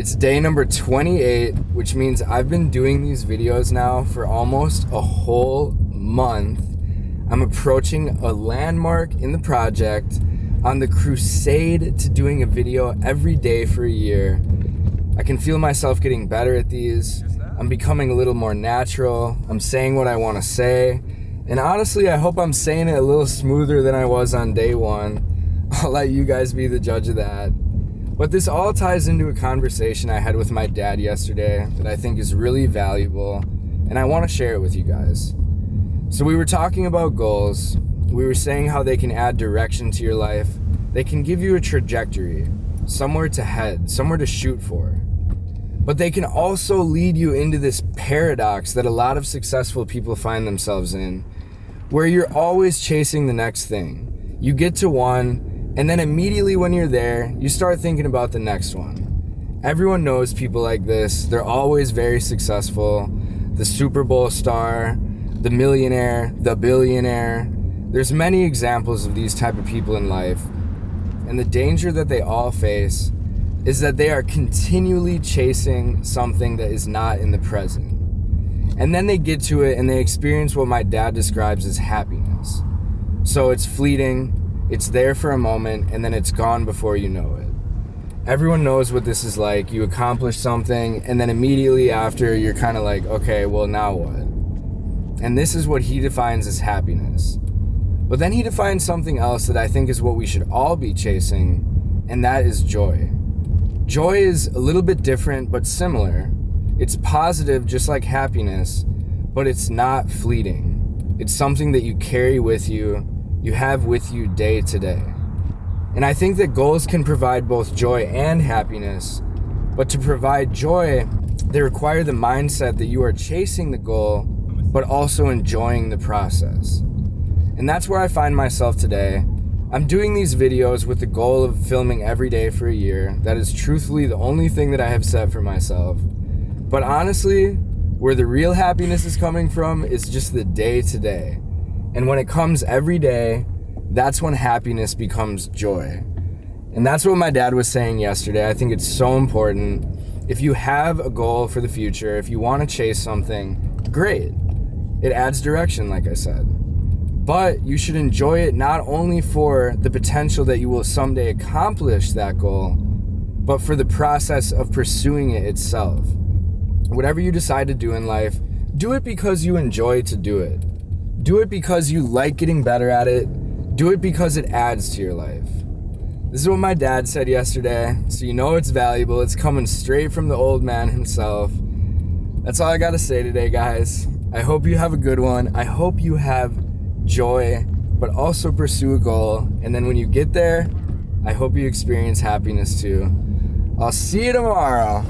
It's day number 28, which means I've been doing these videos now for almost a whole month. I'm approaching a landmark in the project on the crusade to doing a video every day for a year. I can feel myself getting better at these. I'm becoming a little more natural. I'm saying what I want to say. And honestly, I hope I'm saying it a little smoother than I was on day one. I'll let you guys be the judge of that. But this all ties into a conversation I had with my dad yesterday that I think is really valuable, and I want to share it with you guys. So we were talking about goals. We were saying how they can add direction to your life. They can give you a trajectory, somewhere to head, somewhere to shoot for. But they can also lead you into this paradox that a lot of successful people find themselves in, where you're always chasing the next thing. You get to one, and then immediately when you're there, you start thinking about the next one. Everyone knows people like this. They're always very successful. The Super Bowl star, the millionaire, the billionaire. There's many examples of these type of people in life. And the danger that they all face is that they are continually chasing something that is not in the present. And then they get to it and they experience what my dad describes as happiness. So it's fleeting. It's there for a moment, and then it's gone before you know it. Everyone knows what this is like. You accomplish something, and then immediately after, you're kind of like, okay, well, now what? And this is what he defines as happiness. But then he defines something else that I think is what we should all be chasing, and that is joy. Joy is a little bit different, but similar. It's positive, just like happiness, but it's not fleeting. It's something that you carry with you, you have with you day to day. And I think that goals can provide both joy and happiness, but to provide joy, they require the mindset that you are chasing the goal, but also enjoying the process. And that's where I find myself today. I'm doing these videos with the goal of filming every day for a year. That is truthfully the only thing that I have set for myself. But honestly, where the real happiness is coming from is just the day to day. And when it comes every day, that's when happiness becomes joy. And that's what my dad was saying yesterday. I think it's so important. If you have a goal for the future, if you want to chase something, great. It adds direction, like I said. But you should enjoy it not only for the potential that you will someday accomplish that goal, but for the process of pursuing it itself. Whatever you decide to do in life, do it because you enjoy to do it. Do it because you like getting better at it. Do it because it adds to your life. This is what my dad said yesterday, so you know it's valuable. It's coming straight from the old man himself. That's all I gotta say today, guys. I hope you have a good one. I hope you have joy, but also pursue a goal. And then when you get there, I hope you experience happiness too. I'll see you tomorrow.